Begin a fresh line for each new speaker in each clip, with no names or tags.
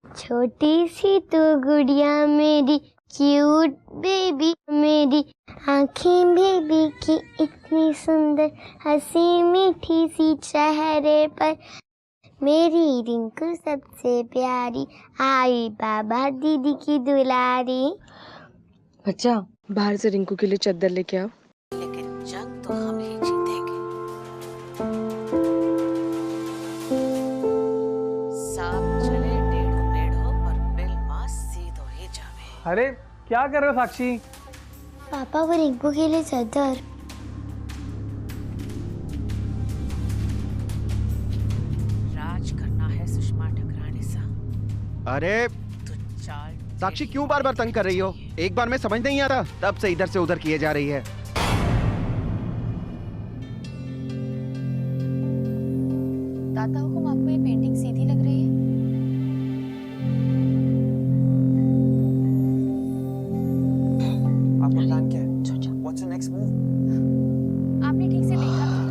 छोटी सी तो गुड़िया मेरी, क्यूट बेबी मेरी, आंखें बेबी की इतनी सुंदर, हंसी मीठी सी चेहरे पर, मेरी रिंकू सबसे प्यारी, आई बाबा दीदी की दुलारी।
बच्चा बाहर से रिंकू के लिए चद्दर लेके आओ।
लेकिन जंग तो हम ही जीतेंगे। सांप चले टेढ़ो मेढ़ो और बिल मां सीधो ही जावे।
अरे क्या कर रहे हो साक्षी?
पापा वो रिंकू के लिए चद्दर।
राज करना है सुषमा ठकराने सा।
अरे
तो चाल
साक्षी क्यों बार बार तंग कर रही हो? एक बार में समझ नहीं आ रहा, तब से इधर से उधर किए जा रही है।
दादा हुकुम, आपको ये पेंटिंग सीधी लग रही है?
आपका प्लान क्या है? What's the next move?
आपने ठीक से देखा था?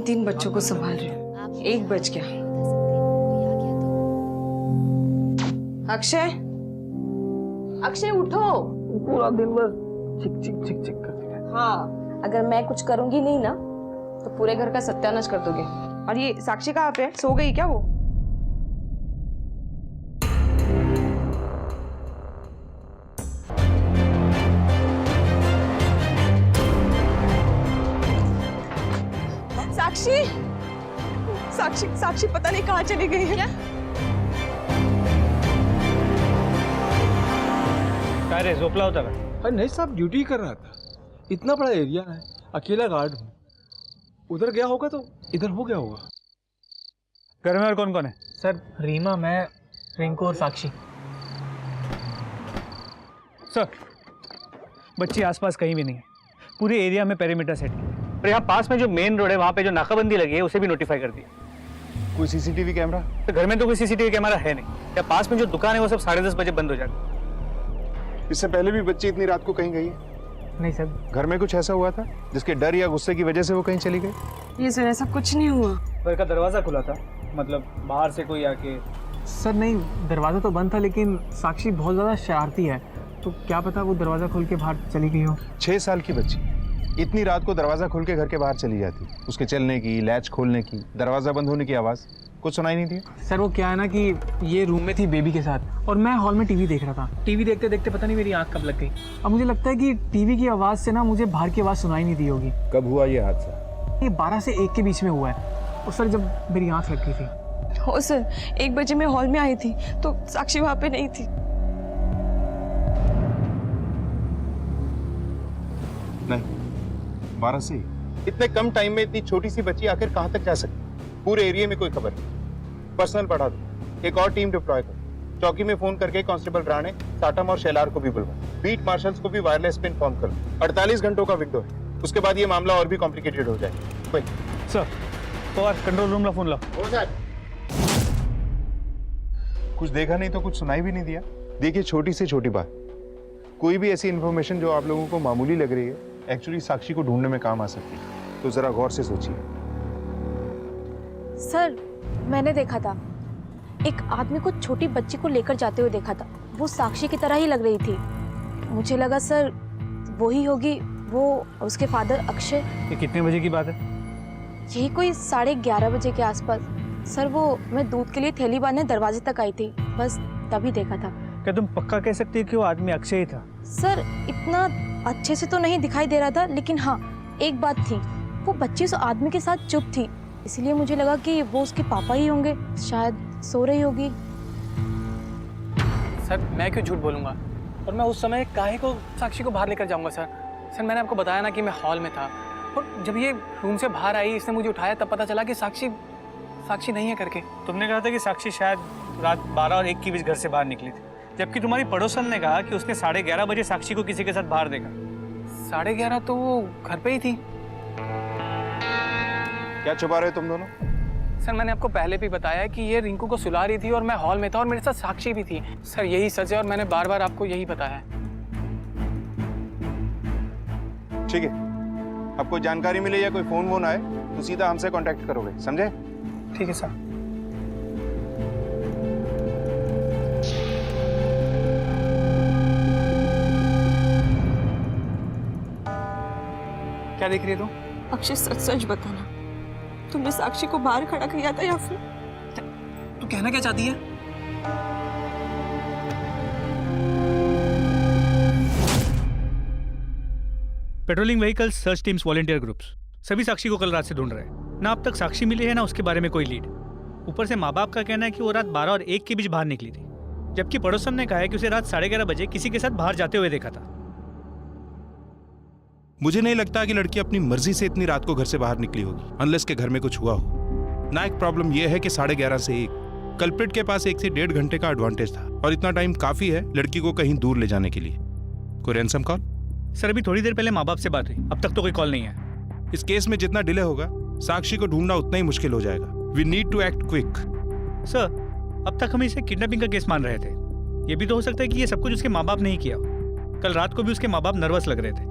तीन बच्चों को संभाल रही हूँ, 1 बज गया। अक्षय, अक्षय उठो।
पूरा दिन बस चिक चिक चिक चिक करती है।
हाँ, अगर मैं कुछ करूंगी नहीं ना तो पूरे घर का सत्यानाश कर दोगे। और ये साक्षी कहाँ पे है? सो गई क्या वो? साक्षी, साक्षी साक्षी पता नहीं कहाँ चली गई है।
क्या रे, झोपला होता का?
अरे नहीं साहब, ड्यूटी कर रहा था। इतना बड़ा एरिया है, अकेला गार्ड हूँ। उधर गया होगा तो इधर हो गया होगा।
घर में और कौन कौन है? सर रीमा, मैं, रिंकू और साक्षी। सर बच्ची आसपास कहीं भी नहीं है। पूरे एरिया में पेरीमीटर सेट किया और यहाँ पास में जो मेन रोड है वहाँ पे जो नाकाबंदी लगी है उसे भी नोटिफाई कर दिया।
कोई सीसीटीवी कैमरा?
तो घर में तो कोई सीसीटीवी कैमरा है नहीं। या पास में जो दुकान है वो सब 10:30 बजे बंद हो जाती है।
इससे पहले भी बच्ची इतनी रात को कहीं गई है?
नहीं सर।
घर में कुछ ऐसा हुआ था जिसके डर या गुस्से की वजह से वो कहीं चली गई?
ये सर ऐसा कुछ नहीं हुआ।
घर का दरवाजा खुला था, मतलब बाहर से कोई आके। सर नहीं, दरवाजा तो बंद था, लेकिन साक्षी बहुत ज़्यादा शरारती है, तो क्या पता वो दरवाजा खोल के बाहर चली गई हो।
6 साल की बच्ची इतनी रात को दरवाजा खोल के घर के बाहर चली जाती, उसके चलने की, लैच खोलने की, दरवाजा बंद होने की आवाज़ कुछ सुनाई नहीं थी?
सर वो क्या है ना कि ये रूम में थी बेबी के साथ और मैं हॉल में टीवी देख रहा था। टीवी देखते देखते पता नहीं मेरी आंख कब लग गई। अब मुझे लगता है कि टीवी की आवाज़ से ना मुझे बाहर की आवाज़ सुनाई नहीं दी होगी।
कब हुआ ये हादसा?
ये 12 से 1 के बीच में हुआ है। और सर जब मेरी आंख लग गई थी।
हो सर, 1 बजे मैं हॉल में आई थी तो साक्षी वहाँ पे नहीं थी।
नहीं, 12 से इतने कम टाइम में इतनी छोटी सी बच्ची आखिर कहाँ तक जा सकती? पूरे एरिया में कोई खबर नहीं। पर्सनल बढ़ा दो, एक और टीम डिप्लॉय करो। चौकी में फोन करके कांस्टेबल राणे, साटम और शेलार को भी बुलवाओ। बीट मार्शल्स को भी वायरलेस पे इन्फॉर्म करो। 48 घंटों का विंडो है, उसके बाद ये मामला और भी कॉम्प्लिकेटेड हो जाएगा। कोई
सर तो आज कंट्रोल रूम ला फोन लाओ।
कुछ देखा नहीं तो कुछ सुनाई भी नहीं दिया। देखिए, छोटी से छोटी बात, कोई भी ऐसी इन्फॉर्मेशन जो आप लोगों को मामूली लग रही है, एक्चुअली साक्षी को ढूंढने में काम आ सकती है। तो जरा गौर से सोचिए।
सर मैंने देखा था, एक आदमी को छोटी बच्ची को लेकर जाते हुए देखा था। वो साक्षी की तरह ही लग रही थी। मुझे लगा सर वो ही होगी, वो उसके फादर अक्षय।
ये कितने बजे की बात है?
यही कोई 11:30 बजे के आसपास। सर वो मैं दूध के लिए थैली बांधने दरवाजे तक आई थी, बस तभी देखा था।
क्या तुम पक्का कह सकती हो कि वो आदमी अक्षय ही था?
सर इतना अच्छे से तो नहीं दिखाई दे रहा था, लेकिन हाँ एक बात थी, वो बच्ची उस आदमी के साथ चुप थी, इसलिए मुझे लगा कि वो उसके पापा ही होंगे। शायद सो रही होगी।
सर मैं क्यों झूठ बोलूंगा? और मैं उस समय काहे को साक्षी को बाहर लेकर जाऊंगा? सर मैंने आपको बताया ना कि मैं हॉल में था, और जब ये रूम से बाहर आई, इसने मुझे उठाया, तब पता चला कि साक्षी नहीं है करके। तुमने कहा था कि साक्षी शायद रात 12 और 1 के बीच घर से बाहर निकली थी, जबकि तुम्हारी पड़ोसन ने कहा कि उसने 11:30 बजे साक्षी को किसी के साथ बाहर देखा। 11:30 तो वो घर पे ही थी।
क्या छुपा रहे हो तुम दोनों?
सर मैंने आपको पहले भी बताया कि ये रिंकू को सुला रही थी और मैं हॉल में था और मेरे साथ साक्षी भी थी। सर यही सच है और मैंने बार बार आपको यही बताया है।
ठीक है, आपको जानकारी मिले या कोई फोन वोन आए तो सीधा हमसे कांटेक्ट करोगे, समझे?
ठीक है सर। क्या देख रही है तू?
अक्षय सच सच बताना, तुमने साक्षी को बाहर खड़ा किया था या फिर?
तू कहना क्या चाहती है?
Patrolling vehicles, search teams, volunteer groups सभी साक्षी को कल रात से ढूंढ रहे हैं। ना अब तक साक्षी मिली है ना उसके बारे में कोई लीड। ऊपर से माँ बाप का कहना है कि वो रात 12 और 1 के बीच बाहर निकली थी, जबकि पड़ोसन ने कहा है कि उसे रात 11:30 बजे किसी के साथ बाहर जाते हुए देखा था।
मुझे नहीं लगता कि लड़की अपनी मर्जी से इतनी रात को घर से बाहर निकली होगी, अनलेस के घर में कुछ हुआ हो। ना एक प्रॉब्लम यह है कि 11:30 से 1 कल्प्रिट के पास 1 से 1.5 घंटे का एडवांटेज था, और इतना टाइम काफी है लड़की को कहीं दूर ले जाने के लिए। कोई रैंसम कॉल?
सर अभी थोड़ी देर पहले माँ बाप से बात हुई, अब तक तो कोई कॉल नहीं है।
इस केस में जितना डिले होगा साक्षी को ढूंढना उतना ही मुश्किल हो जाएगा। We need to act quick.
Sir अब तक हम इसे किडनैपिंग का केस मान रहे थे, ये भी तो हो सकता है कि ये सब कुछ उसके माँ बाप ने ही किया। कल रात को भी उसके माँ बाप नर्वस लग रहे थे,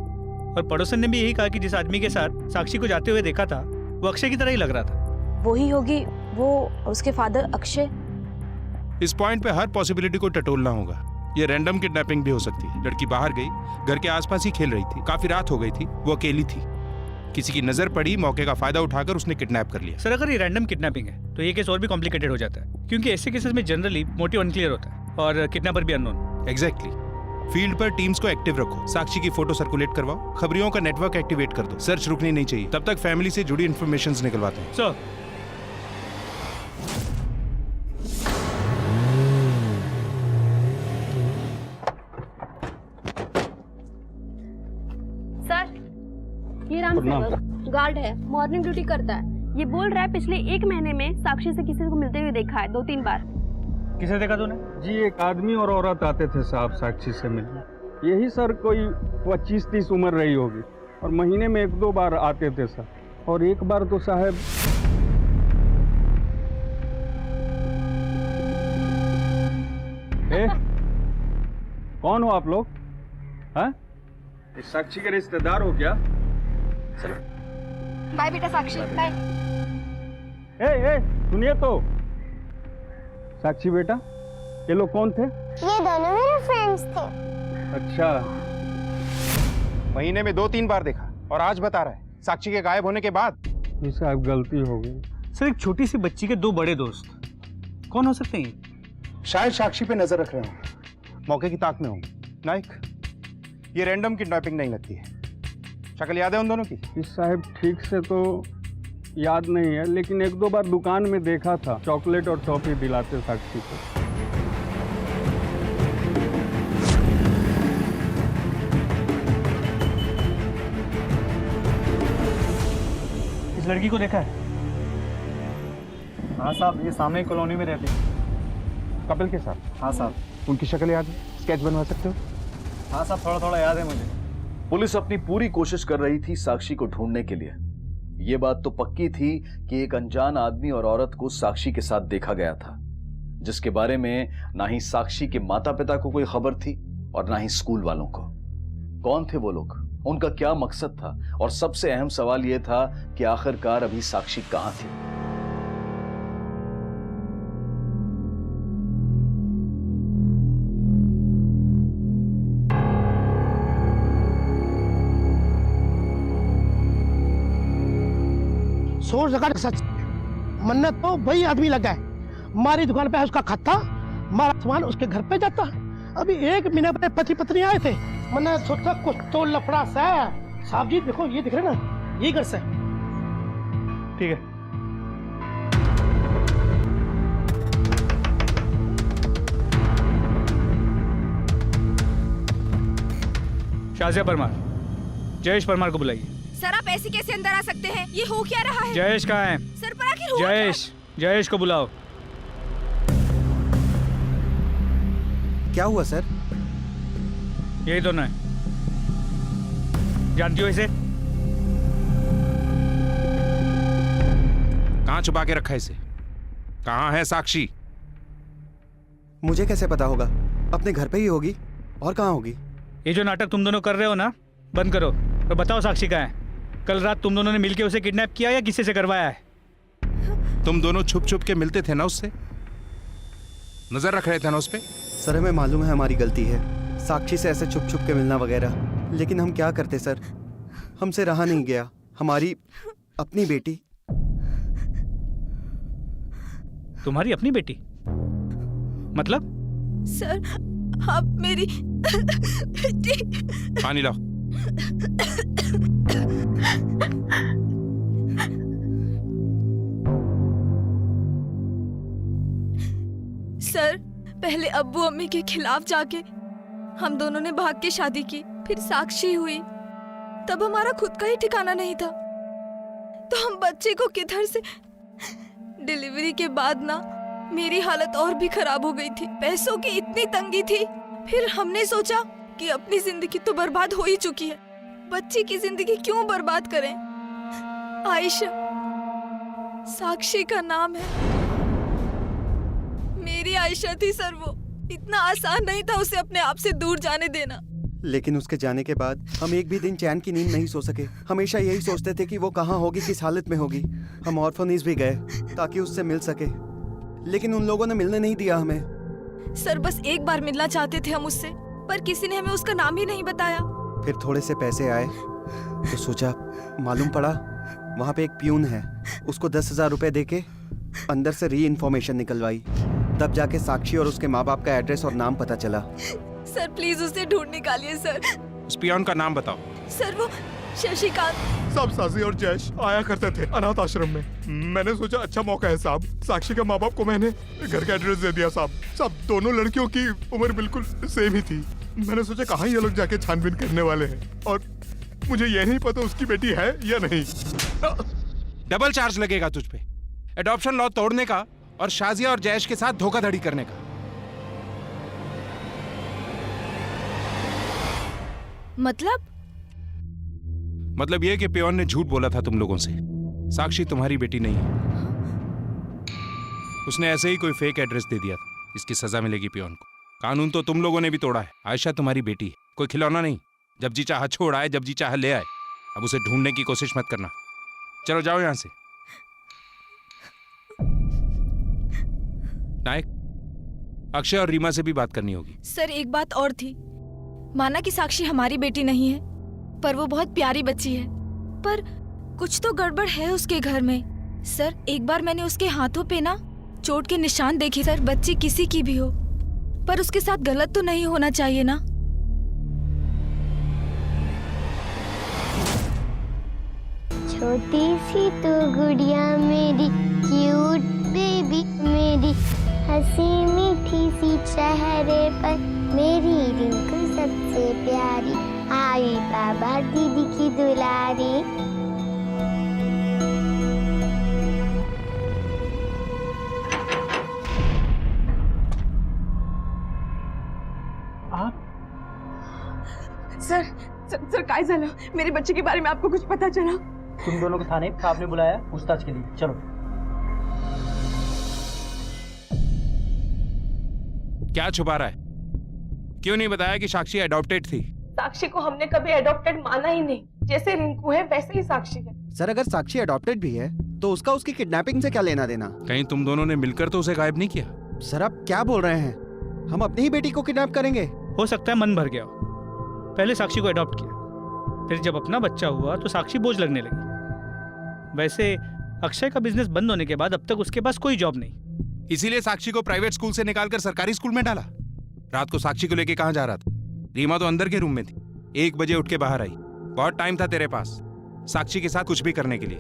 और पड़ोसन ने भी यही कहा कि जिस आदमी के साथ साक्षी को जाते हुए देखा था वो अक्षय की तरह ही लग रहा था।
वही होगी वो, उसके फादर अक्षय।
इस पॉइंट पे हर पॉसिबिलिटी को टटोलना होगा। ये रैंडम किडनैपिंग भी हो सकती है। लड़की बाहर गई, घर के आसपास ही खेल रही थी, काफी रात हो गई थी, वो अकेली थी, किसी की नजर पड़ी, मौके का फायदा उठाकर उसने किडनैप कर लिया।
सर अगर ये रैंडम किडनैपिंग है तो ये केस और भी कॉम्प्लिकेटेड हो जाता है, क्योंकि ऐसे केसेस में जनरली मोटिव अनक्लियर होता है और किडनैपर भी अननोन।
एग्जैक्टली। फील्ड पर टीम्स को एक्टिव रखो, साक्षी की फोटो सर्कुलेट करवाओ, खबरियों का नेटवर्क एक्टिवेट कर दो। सर्च रुकनी नहीं चाहिए, तब तक फैमिली से जुड़ी इन्फॉर्मेशन निकलवाते हैं।
सर
ये राम सेवक गार्ड है, मॉर्निंग ड्यूटी करता है। ये बोल रहा है पिछले 1 महीने में साक्षी से किसी को मिलते हुए देखा है 2-3 बार।
किसे देखा तूने?
जी एक आदमी और औरत आते थे साहब साक्षी से मिलने। यही सर कोई 25-30 उम्र रही होगी, और महीने में 1-2 बार आते थे सर। और एक बार तो साहब कौन हो आप लोग? हाँ, साक्षी के रिश्तेदार हो क्या?
बाय बेटा साक्षी, बाय।
सुनिए तो, साक्षी बेटा, ये लोग कौन थे?
ये दोनों मेरे फ्रेंड्स थे।
अच्छा।
महीने में 2-3 बार देखा, और आज बता रहा है साक्षी के गायब होने के बाद।
ये साहब गलती हो गई।
सर एक छोटी सी बच्ची के 2 बड़े दोस्त कौन हो सकते हैं?
शायद साक्षी पे नजर रख रहे हो, मौके की ताक में होंगे। नाइक, ये रैंडम किडनैपिंग नहीं लगती है। शक्ल याद है उन दोनों की?
साहब ठीक से तो याद नहीं है, लेकिन 1-2 बार दुकान में देखा था, चॉकलेट और टॉफी दिलाते साक्षी को।
इस लड़की को देखा है?
हाँ साहब, ये सामने कॉलोनी में रहती है।
कपिल के साथ?
हाँ साहब।
उनकी शक्ल याद है? स्केच बनवा सकते हो?
हाँ साहब, थोड़ा थोड़ा याद है मुझे।
पुलिस अपनी पूरी कोशिश कर रही थी साक्षी को ढूंढने के लिए। ये बात तो पक्की थी कि एक अनजान आदमी और औरत को साक्षी के साथ देखा गया था, जिसके बारे में ना ही साक्षी के माता पिता को कोई खबर थी और ना ही स्कूल वालों को। कौन थे वो लोग, उनका क्या मकसद था, और सबसे अहम सवाल यह था कि आखिरकार अभी साक्षी कहां थी।
सोच लगा सच, मन्नत तो वही आदमी लगा है। हमारी दुकान पे है उसका खत्ता, हमारा सामान उसके घर पे जाता। अभी 1 महीने पहले पति पत्नी आए थे, मैंने सोचा कुछ तो लफड़ा सा है। साहब जी देखो, ये दिख रहे ना, ये घर से।
ठीक है। शाजिया परमार, जयेश परमार को बुलाइए।
सर आप ऐसे कैसे अंदर आ सकते हैं? ये हो क्या रहा है?
जयेश कहाँ है?
सर पर आखिर हुआ
जयेश को बुलाओ।
क्या हुआ सर?
यही दोनों है, जानती हो इसे?
कहां छुपा के रखा है इसे? कहां है साक्षी?
मुझे कैसे पता होगा? अपने घर पे ही होगी, और कहाँ होगी?
ये जो नाटक तुम दोनों कर रहे हो ना, बंद करो और बताओ साक्षी कहाँ है? कल रात तुम दोनों ने मिलके उसे किडनैप किया या किसी से करवाया है?
तुम दोनों छुप छुप के मिलते थे ना उससे, नजर रख रहे थे ना उस पे।
सर हमें मालूम है हमारी गलती है, साक्षी से ऐसे छुप छुप के मिलना वगैरह, लेकिन हम क्या करते सर, हमसे रहा नहीं गया। हमारी अपनी बेटी।
तुम्हारी अपनी बेटी मतलब?
सर आप मेरी
पानी लाओ।
सर पहले अब्बू अम्मी के खिलाफ जाके हम दोनों ने भाग के शादी की, फिर साक्षी हुई, तब हमारा खुद का ही ठिकाना नहीं था, तो हम बच्चे को किधर से। डिलीवरी के बाद ना मेरी हालत और भी खराब हो गई थी, पैसों की इतनी तंगी थी। फिर हमने सोचा कि अपनी जिंदगी तो बर्बाद हो ही चुकी है, बच्ची की जिंदगी क्यों बर्बाद करें। आयशा साक्षी का नाम है, मेरी आयशा थी सर। वो इतना आसान नहीं था उसे अपने आप से दूर जाने देना।
लेकिन उसके जाने के बाद हम एक भी दिन चैन की नींद नहीं सो सके। हमेशा यही सोचते थे कि वो कहाँ होगी, किस हालत में होगी। हम ऑर्फनेज भी गए ताकि उससे मिल सके, लेकिन उन लोगों ने मिलने नहीं दिया हमें।
सर बस एक बार मिलना चाहते थे हम उससे, पर किसी ने हमें उसका नाम ही नहीं बताया।
फिर थोड़े से पैसे आए तो सोचा, मालूम पड़ा वहाँ पे एक प्यून है, उसको 10,000 रुपए देके अंदर से री इन्फॉर्मेशन निकलवाई, तब जाके साक्षी और उसके माँ बाप का एड्रेस और नाम पता चला।
सर प्लीज उसे ढूंढ निकालिए सर।
उस पियोन का नाम बताओ।
सर वो शशिकांत।
साहब साजी और जयेश आया करते थे अनाथ आश्रम में। मैंने सोचा अच्छा मौका है साहब, साक्षी के माँ बाप को मैंने घर का एड्रेस दे दिया साहब। साहब दोनों लड़कियों की उम्र बिल्कुल सेम ही थी। मैंने सोचा कहाँ ये लोग जाके छानबीन करने वाले हैं, और मुझे ये नहीं पता उसकी बेटी है या नहीं।
डबल चार्ज लगेगा तुझ पे, एडॉप्शन लॉ तोड़ने का और शाजिया और जयेश के साथ धोखाधड़ी करने का। मतलब ये कि पियोन ने झूठ बोला था तुम लोगों से, साक्षी तुम्हारी बेटी नहीं है। उसने ऐसे ही कोई फेक एड्रेस दे दिया था, इसकी सजा मिलेगी पियोन को। कानून तो तुम लोगों ने भी तोड़ा है। आयशा तुम्हारी बेटी है, कोई खिलौना नहीं। जब जी चाह छोड़ आए, जब जी चाह ले आए। अब उसे ढूंढने की कोशिश मत करना। चलो जाओ यहां से। नायक, अक्षय और रीमा से भी बात करनी होगी।
सर एक बात और थी, माना कि साक्षी हमारी बेटी नहीं है, पर वो बहुत प्यारी बच्ची है, पर कुछ तो गड़बड़ है उसके घर में। सर एक बार मैंने उसके हाथों पे ना चोट के निशान देखे। सर बच्ची किसी की भी हो, पर उसके साथ गलत तो नहीं होना चाहिए ना।
छोटी सी तो गुड़िया मेरी, क्यूट बेबी मेरी, हंसी मीठी सी चेहरे पर मेरी रिंकू सबसे प्यारी, आई बाबा दीदी की दुलारी।
सर काय झालं? मेरे बच्चे के बारे में आपको कुछ पता चला?
तुम दोनों को थाने साहब ने बुलाया पूछताछ के लिए, चलो।
क्या छुपा रहा है? क्यों नहीं बताया कि साक्षी अडॉप्टेड थी?
साक्षी को हमने कभी अडॉप्टेड माना ही नहीं। जैसे रिंकू है वैसे ही साक्षी है।
सर अगर साक्षी अडॉप्टेड भी है तो उसका उसकी किडनैपिंग से क्या लेना देना?
कहीं तुम दोनों ने मिलकर तो उसे गायब नहीं किया?
सर आप क्या बोल रहे हैं? हम अपनी ही बेटी को किडनैप करेंगे?
हो सकता है मन भर गया हो। पहले साक्षी को अडॉप्ट किया, फिर जब अपना बच्चा हुआ तो साक्षी बोझ लगने लगी। वैसे अक्षय का बिजनेस बंद होने के बाद अब तक उसके पास कोई जॉब नहीं,
इसीलिए साक्षी को प्राइवेट स्कूल से निकालकर सरकारी स्कूल में डाला। रात को साक्षी को लेके कहां जा रहा था? रीमा तो अंदर के रूम में थी, 1 बजे उठ के बाहर आई। बहुत टाइम था तेरे पास साक्षी के साथ कुछ भी करने के लिए।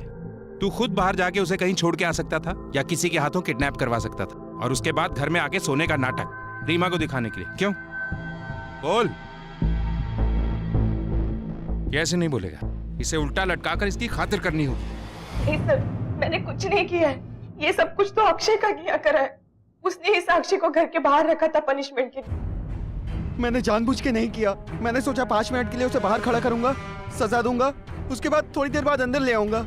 तू खुद बाहर जाके उसे कहीं छोड़ के आ सकता था या किसी के हाथों किडनैप करवा सकता था, और उसके बाद घर में आके सोने का नाटक रीमा को दिखाने के लिए। क्यों? बोल। कैसे नहीं बोलेगा? इसे उल्टा लटकाकर इसकी खातिर करनी होगी।
नहीं सर, मैंने कुछ नहीं किया है। ये सब कुछ तो अक्षय का किया करा है। उसने ही साक्षी को घर के बाहर रखा था पनिशमेंट के लिए।
मैंने जानबूझ के नहीं किया। मैंने सोचा 5 मिनट के लिए उसे बाहर खड़ा करूंगा, सजा दूंगा, उसके बाद थोड़ी देर बाद अंदर ले आऊंगा।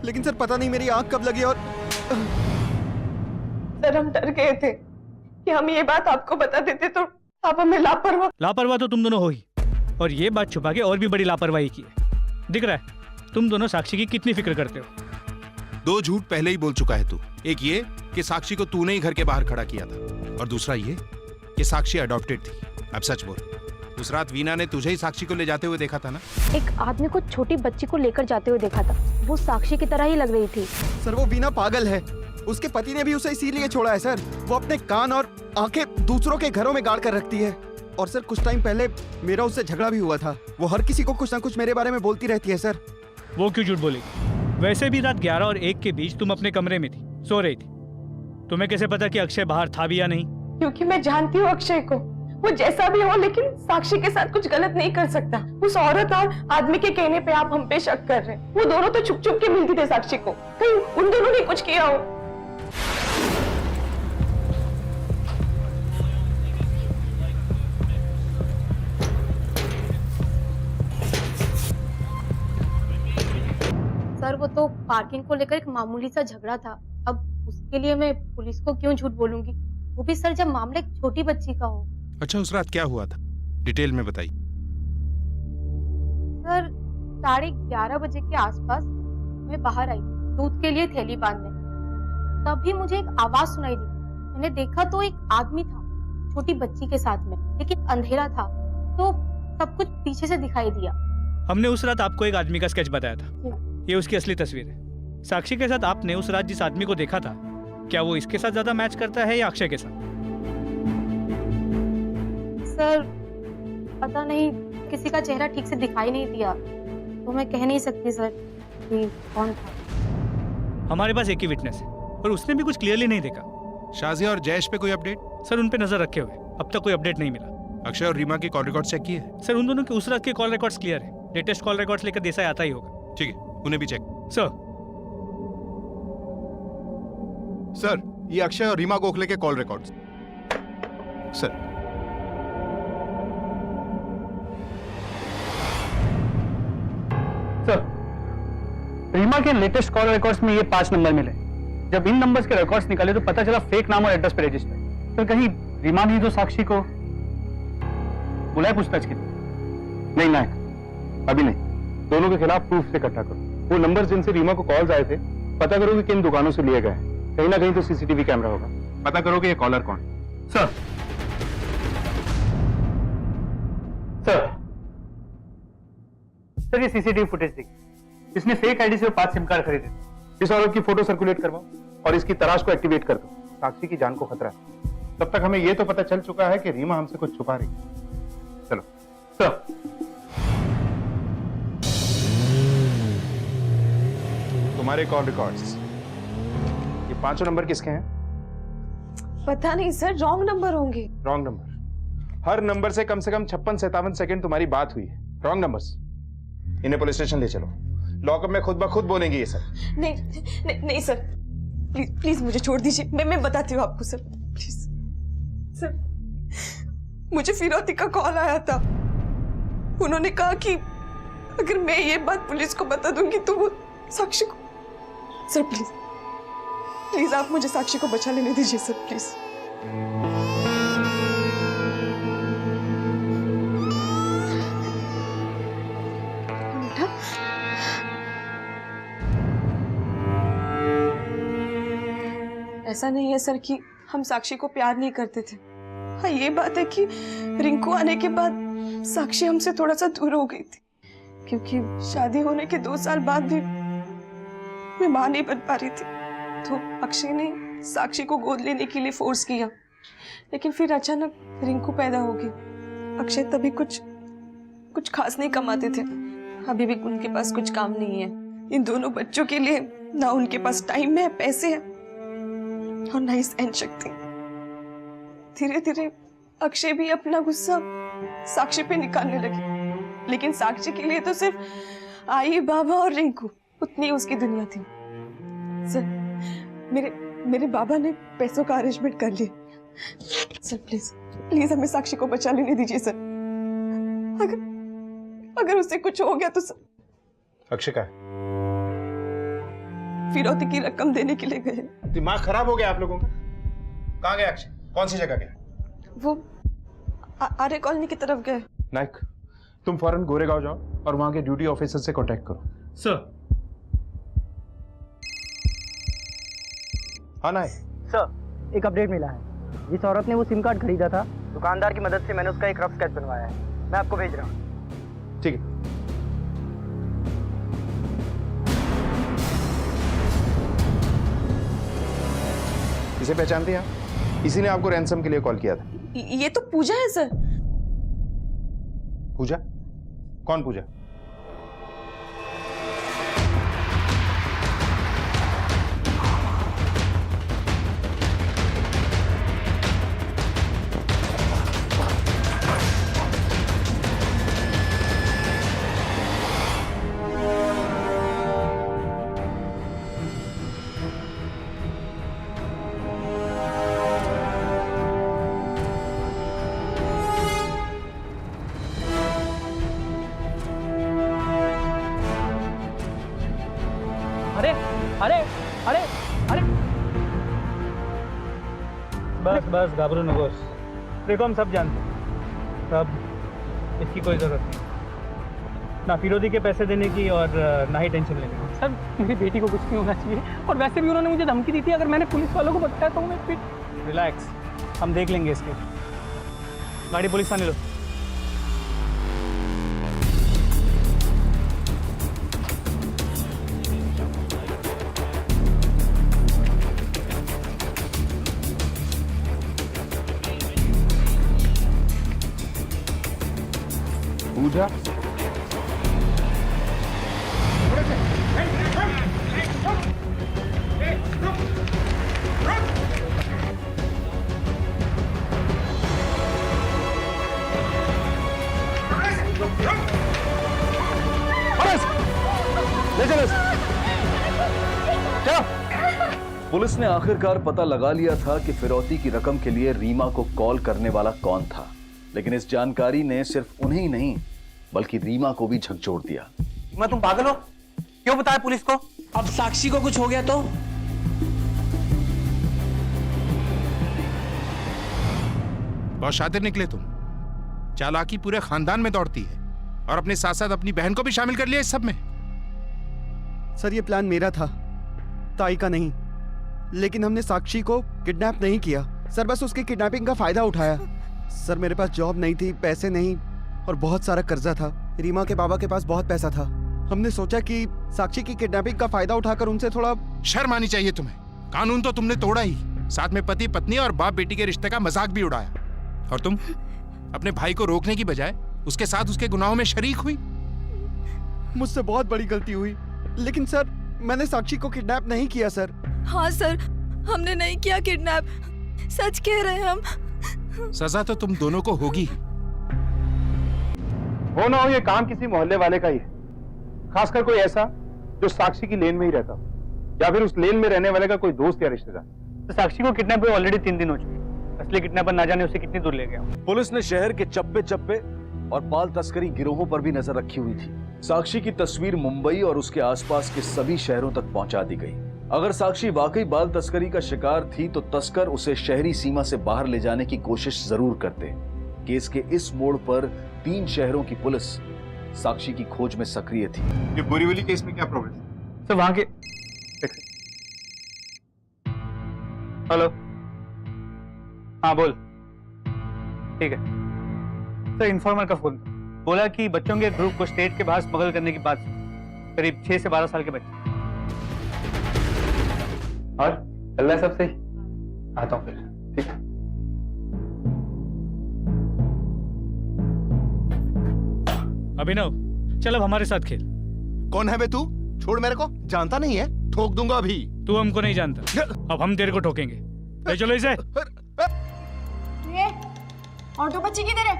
लेकिन सर पता नहीं मेरी आंख कब लगी और
सर हम डर गए थे कि हम ये बात आपको बता देते तो आप हमें लापरवाह
तो तुम दोनों हो ही, और ये बात छुपा के और भी बड़ी लापरवाही की है। दिख रहा है तुम दोनों साक्षी की कितनी फिक्र करते हो?
2 झूठ पहले ही बोल चुका है तू। एक ये कि साक्षी को तूने ही घर के बाहर खड़ा किया था, और दूसरा ये कि साक्षी अडॉप्टेड थी। अब सच बोल, उस रात वीना ने तुझे ही साक्षी को ले जाते हुए देखा था ना?
एक आदमी को छोटी बच्ची को लेकर जाते हुए देखा था, वो साक्षी की तरह ही लग रही थी।
सर वो वीना पागल है, उसके पति ने भी उसे इसीलिए छोड़ा है सर। वो अपने कान और आंखें दूसरों के घरों में गाड़ कर रखती है। और सर कुछ टाइम पहले मेरा उससे झगड़ा भी हुआ था। वो हर किसी को कुछ ना कुछ मेरे बारे में बोलती रहती है सर।
वो क्यों झूठ बोलेगी? वैसे भी रात 11 और 1 के बीच तुम अपने कमरे में थी, सो रही थी। तुम्हें कैसे पता कि अक्षय बाहर था भी या नहीं?
क्योंकि मैं जानती हूँ अक्षय को, वो जैसा भी हो लेकिन साक्षी के साथ कुछ गलत नहीं कर सकता। उस औरत और आदमी के कहने पे आप हम पे शक कर रहे हैं। वो दोनों तो छुप छुप के मिलती थे साक्षी को, कहीं उन दोनों ने कुछ किया हो।
सर वो तो पार्किंग को लेकर एक मामूली सा झगड़ा था। अब उसके लिए मैं पुलिस को क्यों झूठ बोलूंगी, वो भी सर जब मामला एक छोटी बच्ची का हो।
अच्छा उस रात क्या हुआ था, डिटेल में बताइए।
सर 11:30 बजे के आसपास मैं बाहर आई दूध के लिए थैली बांधने, तभी मुझे एक आवाज सुनाई दी। मैंने देखा तो एक आदमी था छोटी बच्ची के साथ में, लेकिन अंधेरा था तो सब कुछ पीछे से दिखाई दिया।
हमने उस रात आपको एक आदमी का स्केच बताया था, ये उसकी असली तस्वीर है। साक्षी के साथ आपने उस रात जिस आदमी को देखा था, क्या वो इसके साथ ज्यादा मैच करता है या अक्षय के साथ?
सर पता नहीं, किसी का चेहरा ठीक से दिखाई नहीं दिया, तो मैं कह नहीं सकती सर कि कौन था।
हमारे पास एक ही विटनेस है और उसने भी कुछ क्लियरली नहीं देखा।
शाजिया और जयेश पे कोई अपडेट?
सर उन पे नजर रखे हुए, अब तक कोई अपडेट नहीं मिला।
अक्षय और रीमा के कॉल रिकॉर्ड चेक किए?
सर उन दोनों के उस रात के कॉल रिकॉर्ड्स क्लियर है। लेटेस्ट कॉल रिकॉर्ड्स लेकर देसाई आता ही होगा।
ठीक है, उन्हें भी चेक।
सर ये अक्षय और रीमा गोखले के कॉल रिकॉर्ड्स। सर
रीमा के लेटेस्ट कॉल रिकॉर्ड्स में ये 5 नंबर मिले। जब इन नंबर्स के रिकॉर्ड्स निकाले तो पता चला फेक नाम और एड्रेस पे रजिस्टर। तो कहीं रीमा नहीं तो साक्षी को बुलाए पूछताछ के लिए?
नहीं नायक, अभी नहीं। दोनों के खिलाफ प्रूफ से इकट्ठा करो। वो नंबर जिनसे रीमा को कॉल्स आए थे पता करो कि किन दुकानों से लिए गए हैं। कहीं ना कहीं तो सीसीटीवी कैमरा होगा, पता करो कि ये कॉलर कौन है।
सर सर ये सीसीटीवी फुटेज देखिए, इसने फेक आईडी से 5 सिम कार्ड खरीदे थे।
इस औरत की फोटो सर्कुलेट करवाओ और इसकी तलाश को एक्टिवेट कर दो। साक्षी की जान को खतरा है। तब तक हमें यह तो पता चल चुका है कि रीमा हमसे कुछ छुपा रही है। चलो
सर।
तुम्हारे कॉल रिकॉर्ड्स, ये 5 नंबर किसके हैं?
पता नहीं सर, रॉन्ग नंबर होंगे।
Wrong number. हर नंबर से कम 56-57 सेकंड तुम्हारी बात हुई है। Wrong numbers. इन्हें पुलिस स्टेशन ले चलो, लॉकअप में खुद ब खुद बोलेंगे ये सब।
नहीं सर, प्लीज प्लीज मुझे छोड़ दीजिए। मैं बताती हूँ आपको सर, प्लीज। सर मुझे फिरौती का कॉल आया था। उन्होंने कहा कि अगर मैं ये बात पुलिस को बता दूंगी तो वो साक्षी को। सर प्लीज प्लीज आप मुझे साक्षी को बचा लेने दीजिए सर, प्लीज। ऐसा नहीं है सर कि हम साक्षी को प्यार नहीं करते थे। हाँ ये बात है कि रिंकू आने के बाद साक्षी हमसे थोड़ा सा दूर हो गई थी, क्योंकि शादी होने के 2 साल बाद भी मैं मां नहीं बन पा रही थी। तो अक्षय ने साक्षी को गोद लेने के लिए फोर्स किया, लेकिन फिर अचानक रिंकू पैदा हो गई। अक्षय तभी कुछ खास नहीं कमाते थे, अभी भी उनके पास कुछ काम नहीं है। इन दोनों बच्चों के लिए ना उनके पास टाइम है, पैसे है और ना ही सहन शक्ति। धीरे धीरे अक्षय भी अपना गुस्सा साक्षी पे निकालने लगे, लेकिन साक्षी के लिए तो सिर्फ आई, बाबा और रिंकू उतनी उसकी दुनिया थी। सर मेरे बाबा ने पैसों का अरेंजमेंट कर लिया। सर प्लीज प्लीज हमें साक्षी को बचा लेने दीजिए सर। अगर उससे कुछ हो गया तो सर।
अक्षय का
फिरौती की रकम देने के लिए गए।
दिमाग खराब हो गया आप लोगों का। कहाँ गया अक्षय? कौन सी जगह गया?
वो आर्य कॉलोनी की तरफ गए।
नायक तुम फौरन गोरेगांव जाओ और वहां के ड्यूटी ऑफिसर से कांटेक्ट करो।
सर।
हाँ ना
सर, एक अपडेट मिला है। जिस औरत ने वो सिम कार्ड खरीदा था, दुकानदार की मदद से मैंने उसका एक रफ स्केच बनवाया है। मैं आपको भेज रहा हूँ।
ठीक है। इसे पहचानते हैं आप? इसी ने आपको रैंसम के लिए कॉल किया था।
ये तो पूजा है सर।
पूजा? कौन पूजा?
अरे अरे अरे अरे,
बस बस घबरो नको। देखो हम सब जानते हैं, सब इसकी कोई ज़रूरत नहीं, ना फिरोदी के पैसे देने की और ना ही टेंशन लेने की।
सर मेरी बेटी को कुछ नहीं होना चाहिए, और वैसे भी उन्होंने मुझे धमकी दी थी अगर मैंने पुलिस वालों को बताया तो मैं फिर।
रिलैक्स, हम देख लेंगे इसके। गाड़ी पुलिस आने लो।
पूजा?
पुलिस ने आखिरकार पता लगा लिया था कि फिरौती की रकम के लिए रीमा को कॉल करने वाला कौन था, लेकिन इस जानकारी ने सिर्फ उन्हें ही नहीं बल्कि रीमा को भी झकझोर दिया।
मैं तुम पागल हो? क्यों बताया पुलिस को?
अब साक्षी को कुछ हो गया तो?
बहुत शातिर निकले तुम। चालाकी पूरे खानदान में दौड़ती है और अपने साथ साथ अपनी बहन को भी शामिल कर लिया इस सब में।
सर ये प्लान मेरा था, ताई का नहीं। लेकिन हमने साक्षी को किडनैप नहीं किया सर, बस उसकी किडनैपिंग का फायदा उठाया। सर मेरे पास जॉब नहीं थी, पैसे नहीं, और बहुत सारा कर्जा था। रीमा के बाबा के पास बहुत पैसा था। हमने सोचा कि साक्षी की किडनैपिंग का फायदा उठाकर उनसे थोड़ा।
शर्म आनी चाहिए तुम्हें। कानून तो तुमने तोड़ा ही, साथ में पति पत्नी और बाप बेटी के रिश्ते का मजाक भी उड़ाया। और तुम अपने भाई को रोकने की बजाय उसके साथ उसके गुनाहों में शरीक हुई।
मुझसे बहुत बड़ी गलती हुई, लेकिन सर मैंने साक्षी को किडनैप नहीं किया सर।
हाँ सर, हमने नहीं किया किडनैप, सच कह रहे हैं हम।
सजा तो तुम दोनों को होगी।
हो ना हो ये काम किसी मोहल्ले वाले का ही है, खासकर कोई ऐसा जो साक्षी की लेन में ही रहता हो, या फिर उस लेन में रहने वाले का कोई दोस्त या रिश्तेदार।
तो साक्षी को किडनैप हुए ऑलरेडी 3 दिन हो चुके, असली किडनैपर ना जाने उसे कितनी दूर ले गया।
पुलिस ने शहर के चप्पे चप्पे और बाल तस्करी गिरोहों पर भी नजर रखी हुई थी। साक्षी की तस्वीर मुंबई और उसके आसपास के सभी शहरों तक पहुंचा दी गई। अगर साक्षी वाकई बाल तस्करी का शिकार थी तो तस्कर उसे शहरी सीमा से बाहर ले जाने की कोशिश जरूर करते। केस के इस मोड़ पर 3 शहरों की पुलिस साक्षी की खोज में सक्रिय थी।
ये बोरीवली केस में क्या प्रोग्रेस?
सर वहां के।
हेलो, हाँ बोल। ठीक है सर, इन्फॉर्मर का फोन था। बोला कि बच्चों के ग्रुप को स्टेट के बाहर स्मगल करने की बात, करीब 6 से 12 साल के बच्चे।
और चल रहा है सब सही? आता हूँ फिर। ठीक है।
अभिनव चल अब हमारे साथ खेल।
कौन है बे तू? छोड़ मेरे को, जानता नहीं है, ठोक दूंगा अभी।
तू हमको नहीं जानता, अब हम तेरे को ठोकेंगे। ले चलो इसे।
ये और 2 बच्चे किधर है?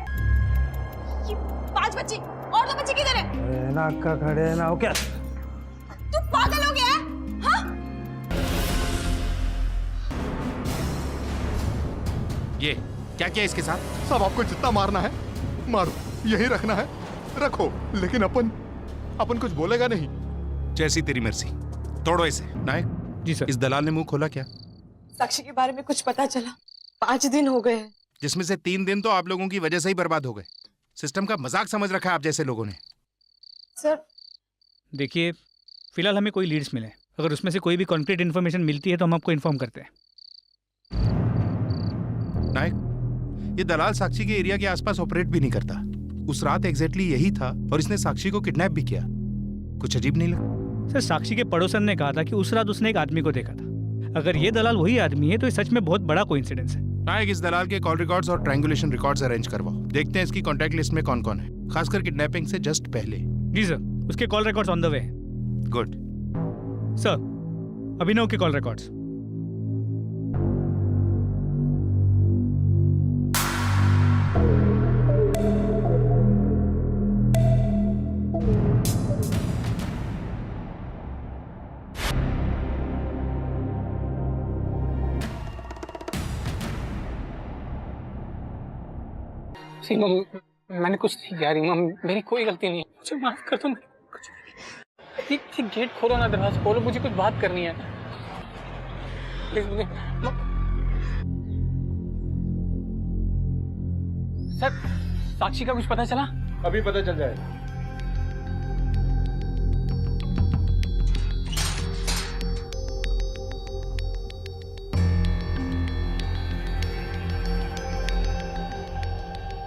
ये 5 बच्चे और 2 बच्चे किधर है?
ना का खड़े ना हो क्या?
तू पागल हो गया है? हाँ?
ये क्या किया इसके साथ? सब आपको जितना मारना है मारो, यही रखना है रखो, लेकिन अपन कुछ बोलेगा नहीं। जैसी तेरी मर्जी, तोड़ो इसे। नायक
जी सर।
इस दलाल ने मुंह खोला क्या?
साक्षी के बारे में कुछ पता चला? 5 दिन हो गए हैं,
जिसमें से 3 दिन तो आप लोगों की वजह से ही बर्बाद हो गए। सिस्टम का मजाक समझ रखा है आप जैसे लोगों ने।
सर।
देखिए, फिलहाल हमें कोई लीड्स मिले, अगर उसमें से कोई भी कॉन्क्रीट इन्फॉर्मेशन मिलती है तो हम आपको इन्फॉर्म करते हैं।
नायक, ये दलाल साक्षी के एरिया के आसपास ऑपरेट भी नहीं करता। उस रात एग्जैक्टली यही था और इसने साक्षी को किडनैप भी किया। कुछ अजीब नहीं लगा?
सर, साक्षी के पड़ोसन ने कहा था कि उस रात उसने एक आदमी को देखा था। अगर ये दलाल वही आदमी है तो ये सच में बहुत बड़ा कोइंसिडेंस है।
नायक, इस दलाल के कॉल रिकॉर्ड्स और ट्रायंगुलेशन रिकॉर्ड्स अरेंज करवाओ। देखते हैं इसकी कॉन्टैक्ट लिस्ट में कौन कौन है, खासकर किडनैपिंग से जस्ट पहले।
जी सर, उसके call records on the way हैं।
गुड
सर, अभिनव के कॉल रिकॉर्ड्स।
सीमा, मैंने कुछ नहीं किया रीमा, मेरी कोई गलती नहीं है, मुझे माफ कर दो। ये गेट खोलो ना, दरवाजा खोलो, मुझे कुछ बात करनी है प्लीज। मुझे सर, साक्षी का कुछ पता चला?
अभी पता चल जाएगा।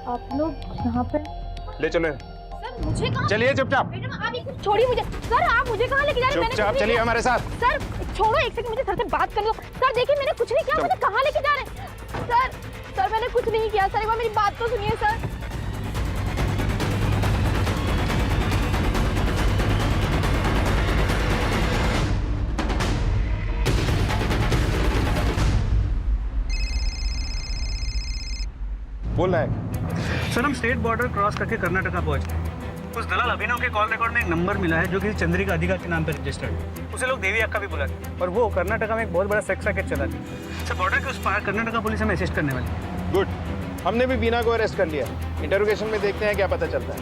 आप लोग यहाँ पे?
ले चलो।
सर मुझे कहाँ?
चलिए चुपचाप।
मैडम आप छोड़िए मुझे। सर आप मुझे कहाँ लेके जा रहे हैं?
चुपचाप चलिए हमारे साथ।
सर छोड़ो, एक सेकंड, मुझे सर से बात करनी हो। सर देखिए, मैंने कुछ नहीं किया, मुझे कहाँ लेके जा रहे हैं? सर मैंने कुछ नहीं किया। सर एक बार मेरी बात तो सुनिए सर।
बोल रहा है
सर, हम स्टेट बॉर्डर क्रॉस करके कर्नाटका पहुंच गए। उस दलाल अभिनव के कॉल रिकॉर्ड में एक नंबर मिला है जो कि चंद्रिका अधिकार के नाम पर रजिस्टर्ड है। उसे लोग देवी अक्का भी बुलाते हैं और वो कर्नाटका में एक बहुत बड़ा सेक्स रैकेट चलाती है। सर, बॉर्डर के उस पार कर्नाटका पुलिस हमें असिस्ट करने वाली है।
गुड, हमने भी बीना को अरेस्ट कर लिया। इंटरोगेशन में देखते हैं क्या पता चलता है।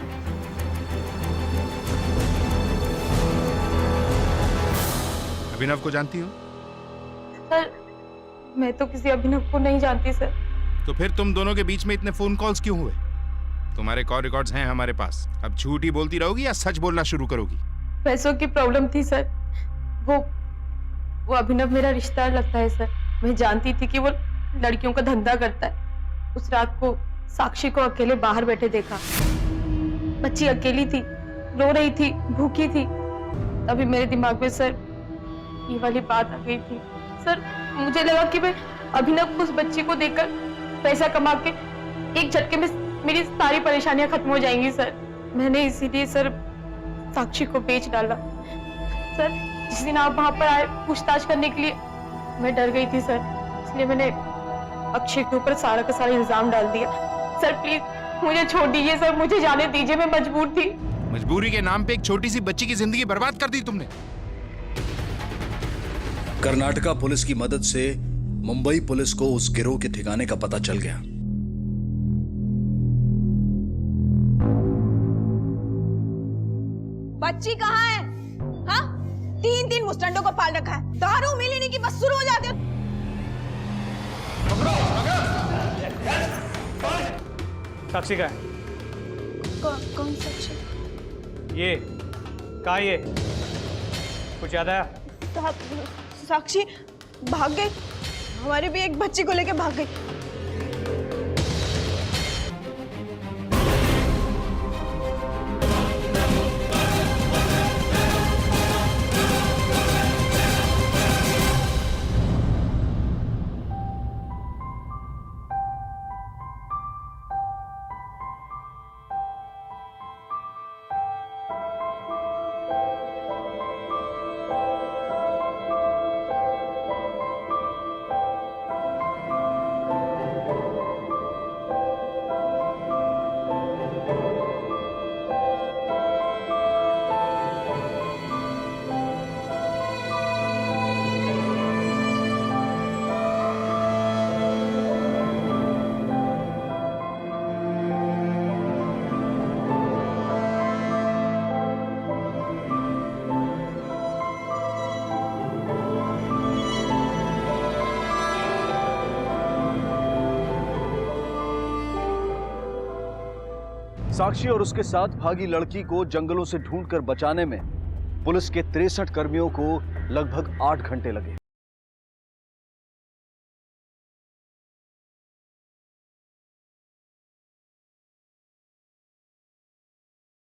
अभिनव को जानती हो?
सर मैं तो किसी अभिनव को नहीं जानती सर।
तो फिर तुम दोनों के बीच में इतने फोन कॉल्स क्यों हुए? तुम्हारे कॉल रिकॉर्ड्स हैं हमारे पास। अब झूठ ही बोलती रहोगी या सच बोलना शुरू करोगी?
पैसों की प्रॉब्लम थी सर। वो अभिनव मेरा रिश्ता लगता है सर। मैं जानती थी कि वो लड़कियों का धंधा करता है। उस रात को साक्षी को अकेले बाहर बैठे देखा। बच्ची अकेली थी, रो रही थी, भूखी थी। तभी मेरे दिमाग में सर ये वाली बात आ गई थी। सर मुझे लगा कि मैं अभिनव को उस बच्ची को देकर पैसा कमा के एक झटके में मेरी सारी परेशानियां खत्म हो जाएंगी सर। मैंने इसीलिए सर साक्षी को बेच डाला। सर जिस दिन आप वहां पर आए पूछताछ करने के लिए, मैं डर गई थी सर, इसलिए मैंने अक्षय के ऊपर सारा का सारा इल्जाम डाल दिया। सर प्लीज मुझे छोड़ दीजिए सर, मुझे जाने दीजिए, मैं मजबूर थी।
मजबूरी के नाम पे एक छोटी सी बच्ची की जिंदगी बर्बाद कर दी तुमने।
कर्नाटका पुलिस की मदद से मुंबई पुलिस को उस गिरोह के ठिकाने का पता चल गया।
बच्ची कहाँ है? हाँ, 3 मुस्टंडों को पाल रखा है। दारू मिली नहीं कि बस शुरू हो जाते हो।
साक्षी का है?
कौन साक्षी?
ये कहाँ? ये कुछ याद आया?
साक्षी भाग गई। हमारी भी एक बच्ची को लेके भाग गई।
साक्षी और उसके साथ भागी लड़की को जंगलों से ढूंढकर बचाने में पुलिस के 63 कर्मियों को लगभग 8 घंटे लगे।